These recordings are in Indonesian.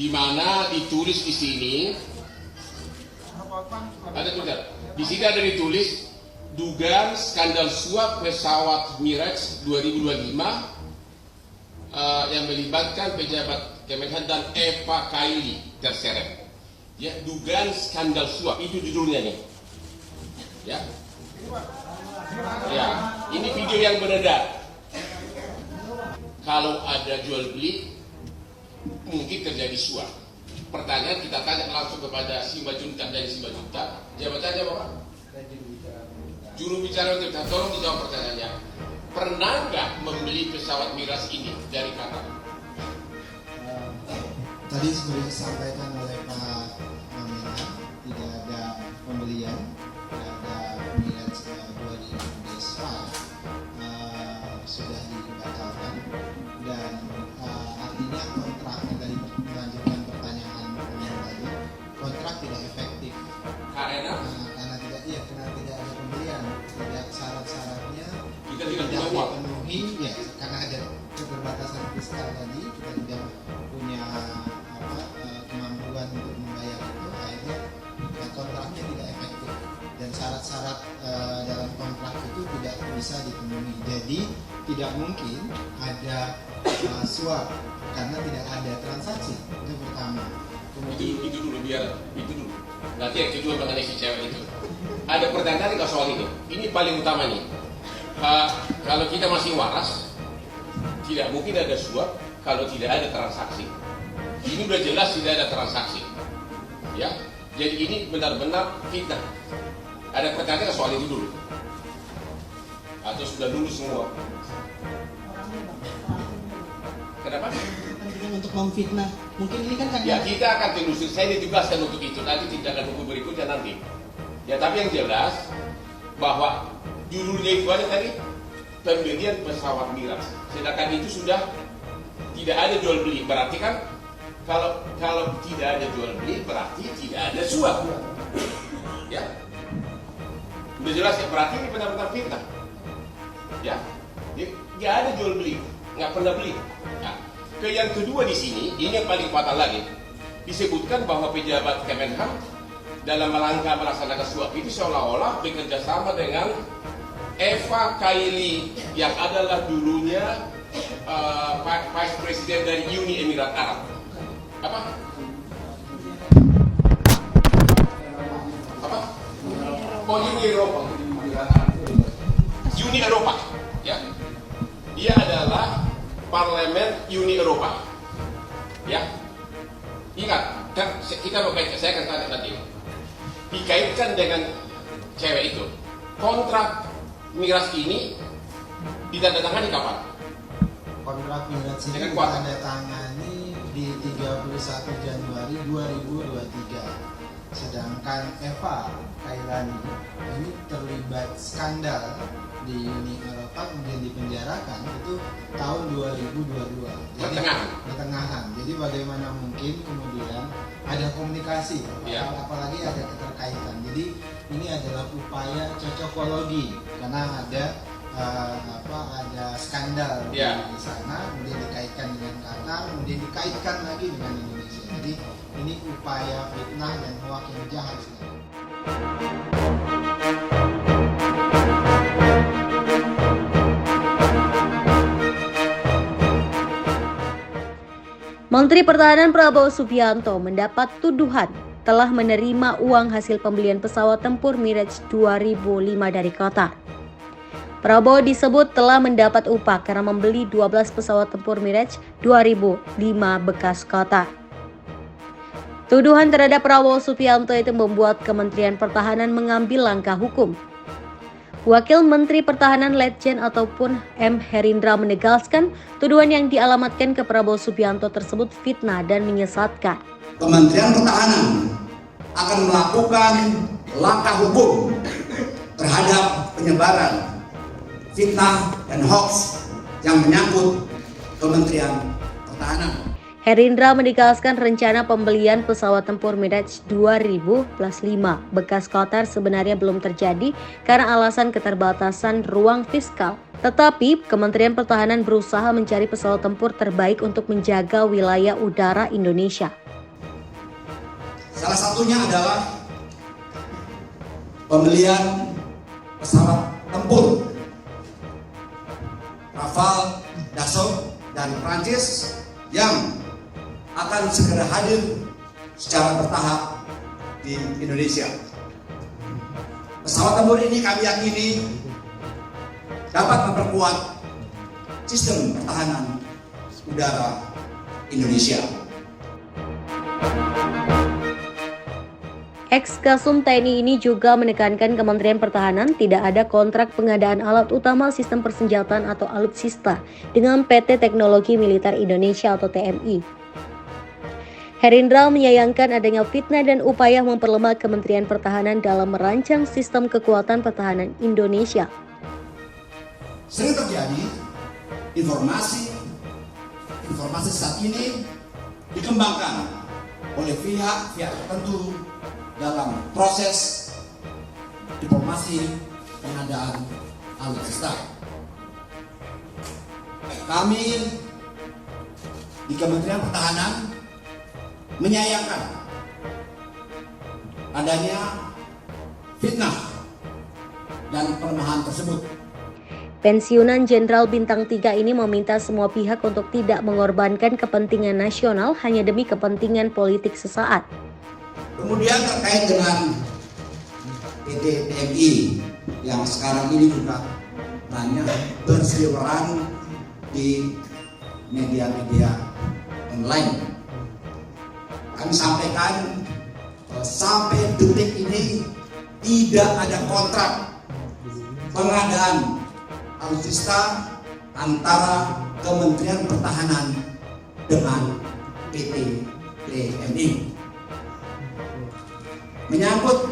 di mana ditulis di sini ada tulisan. Di sini ada ditulis dugaan skandal suap pesawat Mirage 2025 yang melibatkan pejabat Kemenhan dan Eva Kaili terseret. Ya, dugaan skandal suap itu judulnya nih. Ya. Ya, ini video yang beredar. Kalau ada jual beli, mungkin terjadi suap. Pertanyaan kita tanya langsung kepada Simbajuntak dari Simbajuntak. Jabatannya apa, Pak? Juru bicara untuk tolong dijawab pertanyaannya. Pernah nggak membeli pesawat Mirage ini dari Qatar? Tadi seperti disampaikan oleh Pak Mamena, tidak ada pembelian terhadap Mirage 2025 sudah dibatalkan, dan artinya kontrak dari melanjutkan pertanyaan tadi, kontrak tidak efektif karena tidak ada pembelian, tidak syarat-syaratnya Kita tidak punya uang. dipenuhi, ya, karena ada keterbatasan fiskal tadi, kita tidak punya kemampuan untuk membayar itu, akhirnya kontraknya tidak efektif dan syarat-syarat dalam kontrak itu tidak bisa dipenuhi. Jadi tidak mungkin ada suap karena tidak ada transaksi. Itu pertama. Kemudian Itu dulu, biar itu dulu. Nanti yang kedua mengenai si cewek itu. Ada pertanyaan nggak soal itu? Ini paling utama nih. Kalau kita masih waras, tidak mungkin ada suap kalau tidak ada transaksi. Ini udah jelas tidak ada transaksi. Ya, jadi ini benar-benar fitnah. Ada pertanyaan nggak soal itu dulu? Atau sudah lulus semua? Kenapa? Kepentingan untuk memfitnah. Mungkin ini kan karena Ya, kita akan telusuri. Saya ditugaskan untuk itu. Nanti tindakan hukum berikutnya nanti. Ya, tapi yang jelas bahwa judulnya itu aja tadi pembelian pesawat Mirage. Sedangkan itu sudah tidak ada jual beli. Berarti kan kalau tidak ada jual beli berarti tidak ada suap. Ya, udah jelas ya. Berarti ini benar-benar fitnah. Ya, nggak ada jual beli, nggak pernah beli. Nah, yang kedua di sini, ini yang paling fatal lagi, disebutkan bahwa pejabat Kemenhan dalam rangka melaksanakan suap itu seolah-olah bekerja sama dengan Eva Kaili yang adalah dulunya Vice President dari Uni Emirat Arab. Apa? Oh, Uni Eropa. Uni Eropa, ya. Dia adalah Parlemen Uni Eropa, ya. Ingat, kan kita mau kaitkan, saya akan tanya nanti. Dikaitkan dengan cewek itu. Kontrak Mirage ini ditandatangani kapan? kontrak Mirage ini Dengan kuota. ditandatangani di 31 Januari 2023. Sedangkan Eva Kailani ini terlibat skandal di Uni Eropa, kemudian dipenjarakan itu tahun 2022. Jadi pertengahan. Jadi bagaimana mungkin kemudian ada komunikasi, Ya. apalagi ada keterkaitan. Jadi ini adalah upaya cocokologi karena ada ada skandal Ya. di sana, kemudian dikaitkan dengan Qatar, kemudian dikaitkan lagi dengan Indonesia. Jadi ini upaya fitnah dan hoak yang jahat sekali. Menteri Pertahanan Prabowo Subianto mendapat tuduhan telah menerima uang hasil pembelian pesawat tempur Mirage 2005 dari Qatar. Prabowo disebut telah mendapat upah karena membeli 12 pesawat tempur Mirage 2005 bekas Qatar. Tuduhan terhadap Prabowo Subianto itu membuat Kementerian Pertahanan mengambil langkah hukum. Wakil Menteri Pertahanan Letjen ataupun M. Herindra menegaskan tuduhan yang dialamatkan ke Prabowo Subianto tersebut fitnah dan menyesatkan. Kementerian Pertahanan akan melakukan langkah hukum terhadap penyebaran fitnah dan hoax yang menyangkut Kementerian Pertahanan. Herindra menegaskan rencana pembelian pesawat tempur Mirage 2000+5 bekas Qatar sebenarnya belum terjadi karena alasan keterbatasan ruang fiskal. Tetapi Kementerian Pertahanan berusaha mencari pesawat tempur terbaik untuk menjaga wilayah udara Indonesia. Salah satunya adalah pembelian pesawat tempur Rafale, Dassault dari Prancis yang akan segera hadir secara bertahap di Indonesia. Pesawat tempur ini kami yakini dapat memperkuat sistem pertahanan udara Indonesia. Ex-Kasum TNI ini juga menekankan Kementerian Pertahanan tidak ada kontrak pengadaan alat utama sistem persenjataan atau alutsista dengan PT Teknologi Militer Indonesia atau TMI. Herindra menyayangkan adanya fitnah dan upaya memperlemah Kementerian Pertahanan dalam merancang sistem kekuatan pertahanan Indonesia. Sering terjadi informasi saat ini dikembangkan oleh pihak tertentu dalam proses diplomasi pengadaan alutsista. Kami di Kementerian Pertahanan menyayangkan adanya fitnah dan pelemahan tersebut. Pensiunan Jenderal Bintang 3 ini meminta semua pihak untuk tidak mengorbankan kepentingan nasional hanya demi kepentingan politik sesaat. Kemudian terkait dengan PT TMI yang sekarang ini juga banyak berseliweran di media-media online. Kami sampaikan sampai detik ini tidak ada kontrak pengadaan alutsista antara Kementerian Pertahanan dengan PT TNI. Menyangkut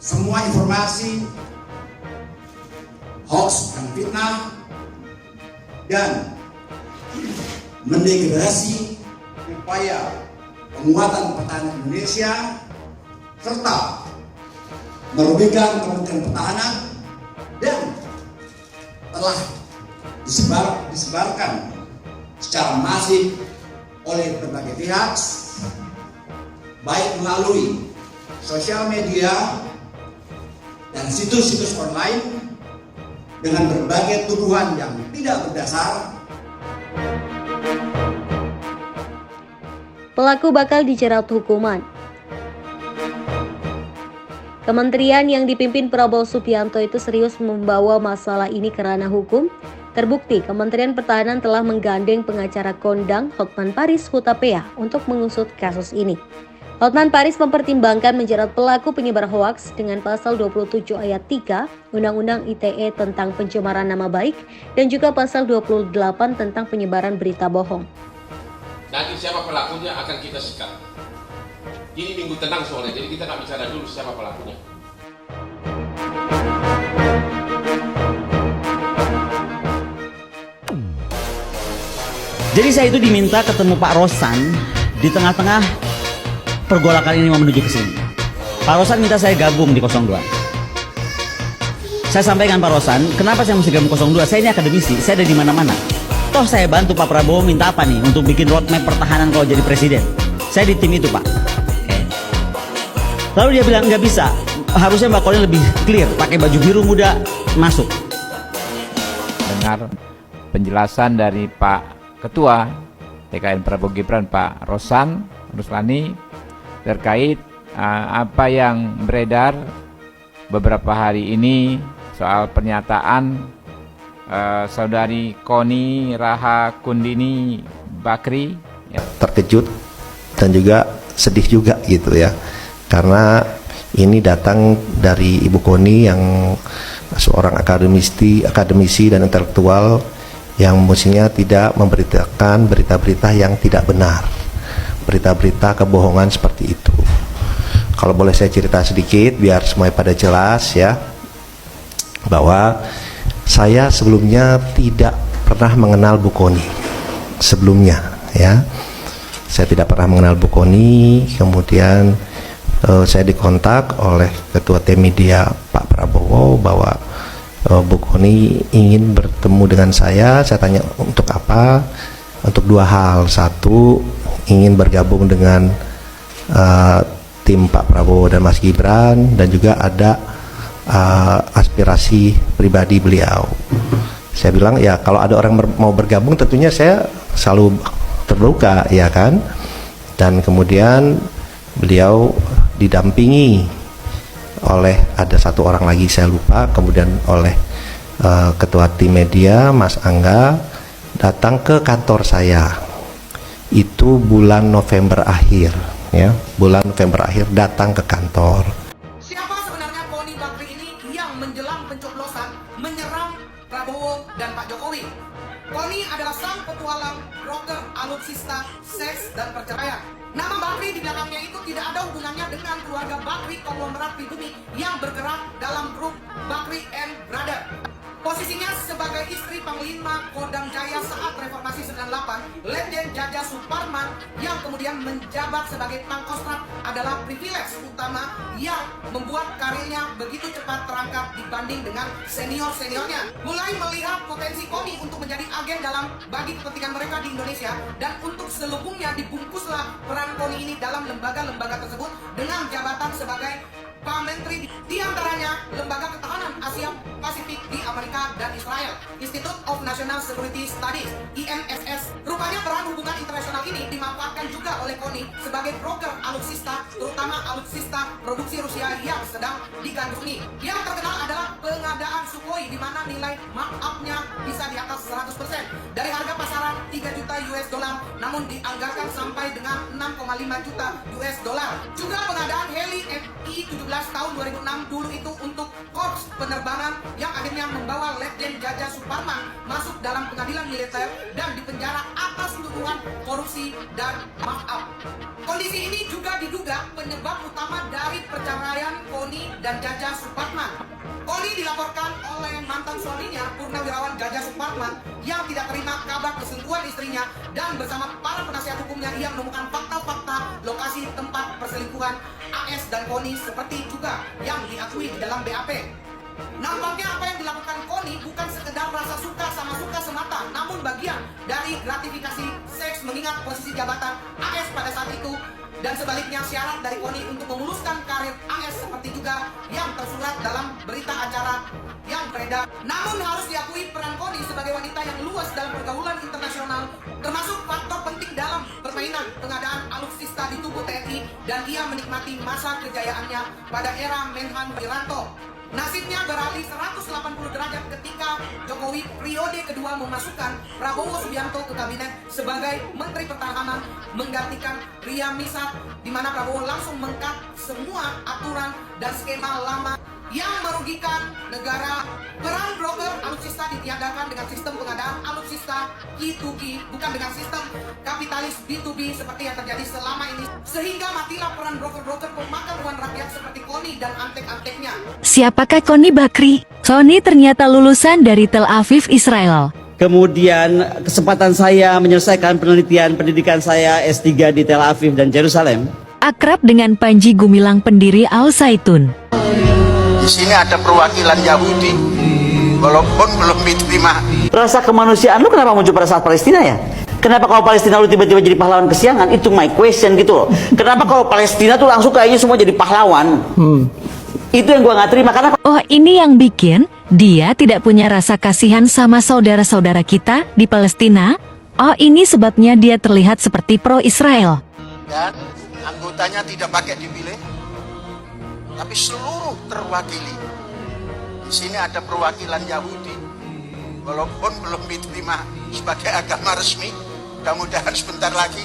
semua informasi hoax dan fitnah dan mendegradasi upaya penguatan pertahanan Indonesia serta merugikan Kementerian Pertahanan dan telah disebarkan secara masif oleh berbagai pihak baik melalui sosial media dan situs-situs online dengan berbagai tuduhan yang tidak berdasar. Pelaku bakal dijerat hukuman. Kementerian yang dipimpin Prabowo Subianto itu serius membawa masalah ini ke ranah hukum. Terbukti Kementerian Pertahanan telah menggandeng pengacara kondang Hotman Paris Hutapea untuk mengusut kasus ini. Hotman Paris mempertimbangkan menjerat pelaku penyebar hoaks dengan pasal 27 ayat 3 Undang-Undang ITE tentang pencemaran nama baik dan juga pasal 28 tentang penyebaran berita bohong. Nanti siapa pelakunya akan kita sikat. Ini minggu tenang soalnya, jadi kita nggak bicara dulu siapa pelakunya. Jadi saya itu diminta ketemu Pak Rosan di tengah-tengah pergolakan ini mau menuju ke sini. Pak Rosan minta saya gabung di 02. Saya sampaikan Pak Rosan, kenapa saya mesti gabung 02? Saya ini akademisi, saya ada di mana-mana. Toh saya bantu Pak Prabowo minta apa nih untuk bikin roadmap pertahanan kalau jadi presiden. Saya di tim itu Pak. Lalu dia bilang nggak bisa, harusnya Mbak Kolin lebih clear, pakai baju biru muda masuk. Dengar penjelasan dari Pak Ketua TKN Prabowo Gibran Pak Rosan Ruslani terkait apa yang beredar beberapa hari ini soal pernyataan saudari Koni Raha Kundini Bakri ya. Terkejut dan juga sedih juga gitu ya, karena ini datang dari Ibu Koni yang seorang akademisi dan intelektual yang mestinya tidak memberitakan berita-berita yang tidak benar, berita-berita kebohongan seperti itu. Kalau boleh saya cerita sedikit biar semuanya pada jelas ya, bahwa saya sebelumnya tidak pernah mengenal Bu Koni sebelumnya ya. Saya tidak pernah mengenal Bu Kony. Kemudian saya dikontak oleh Ketua Tim Media Pak Prabowo bahwa Bu Kony ingin bertemu dengan saya. Saya tanya untuk apa? Untuk dua hal. Satu, ingin bergabung dengan tim Pak Prabowo dan Mas Gibran, dan juga ada aspirasi pribadi beliau. Saya bilang ya kalau ada orang mau bergabung tentunya saya selalu terbuka, ya kan. Dan kemudian beliau didampingi oleh ada satu orang lagi saya lupa, kemudian oleh Ketua Tim Media Mas Angga datang ke kantor saya. Itu bulan November akhir, ya, bulan November akhir datang ke kantor. Siapa sebenarnya Kony Bakri ini yang menjelang pencoblosan menyerang Prabowo dan Pak Jokowi? Kony adalah sang petualang, broker, alutsista, seks, dan perceraian. Nama Bakri di belakangnya itu tidak ada hubungannya dengan keluarga Bakri konglomerat pribumi yang bergerak dalam grup Bakri and Brother. Posisinya sebagai istri Panglima Kodam Jaya saat Reformasi 98, Letjen Jaja Suparman yang kemudian menjabat sebagai Pangkostrat adalah privilege utama yang membuat karirnya begitu cepat terangkat dibanding dengan senior-seniornya. Mulai melihat potensi Kony untuk menjadi agen dalam bagi kepentingan mereka di Indonesia, dan untuk selubungnya dibungkuslah peran Kony ini dalam lembaga-lembaga tersebut dengan jabatan sebagai Pak Menteri, di antaranya Lembaga Ketahanan Asia Pasifik di Amerika dan Israel, Institute of National Security Studies, INSS. Rupanya peran hubungan internasional ini dimanfaatkan juga oleh Kony sebagai broker alutsista, terutama alutsista produksi Rusia yang sedang digandrungi. Yang terkenal adalah pengadaan Sukhoi di mana nilai markup-nya bisa di atas 100%. Dari harga pasaran 3 juta US dollar, namun dianggarkan sampai dengan 6,5 juta US dollar. Juga pengadaan heli Mi-17 tahun 2006 dulu itu untuk korps penerbangan yang akhirnya membawa Letjen Jaja Suparman masuk dalam pengadilan militer dan dipenjara atas tuduhan korupsi dan markup. Kondisi ini juga diduga penyebab utama dari perceraian Kony dan Jaja Suparman. Kony dilaporkan oleh mantan suaminya Purnawirawan Jaja Suparman yang tidak terima kabar perselingkuhan istrinya, dan bersama para penasihat hukumnya ia menemukan fakta-fakta lokasi tempat perselingkuhan AS dan Kony seperti juga yang diakui di dalam BAP. Nampaknya apa yang dilakukan Kony bukan sekedar rasa suka sama suka semata, namun bagian dari gratifikasi seks mengingat posisi jabatan AS pada saat itu, dan sebaliknya syarat dari Kony untuk memuluskan karir AS seperti juga yang tersurat dalam berita acara yang beredar. Namun harus diakui peran Kony sebagai wanita yang luas dalam pergaulan internasional termasuk faktor penting dalam permainan pengadaan alutsista di tubuh TNI, dan ia menikmati masa kejayaannya pada era Menhan Wiranto. Nasibnya beralih 180 derajat ketika Jokowi periode kedua memasukkan Prabowo Subianto ke kabinet sebagai Menteri Pertahanan menggantikan Ria Misat, di mana Prabowo langsung mengkat semua aturan dan skema lama yang merugikan negara. Peran broker alutsista ditiadakan dengan sistem pengadaan alutsista Q2Q, bukan dengan sistem kapitalis B2B seperti yang terjadi selama ini, sehingga matilah peran broker-broker pemakan uang rakyat seperti Kony dan antek-anteknya. Siapakah Kony Bakri? Kony ternyata lulusan dari Tel Aviv, Israel. Kemudian kesempatan saya menyelesaikan pendidikan saya S3 di Tel Aviv dan Yerusalem. Akrab dengan Panji Gumilang, pendiri Al Zaitun. Di sini ada perwakilan Yahudi, walaupun belum diterima. Rasa kemanusiaan lu kenapa muncul pada saat Palestina ya? Kenapa kalau Palestina lu tiba-tiba jadi pahlawan kesiangan? Itu my question gitu loh. Kenapa kalau Palestina tuh langsung kayaknya semua jadi pahlawan? Itu yang gua nggak terima, karena Oh, ini yang bikin dia tidak punya rasa kasihan sama saudara-saudara kita di Palestina. Oh, ini sebabnya dia terlihat seperti pro-Israel. Dan anggotanya tidak pakai dipilih, tapi seluruh terwakili. Di sini ada perwakilan Yahudi, walaupun belum diterima sebagai agama resmi. Mudah-mudahan sebentar lagi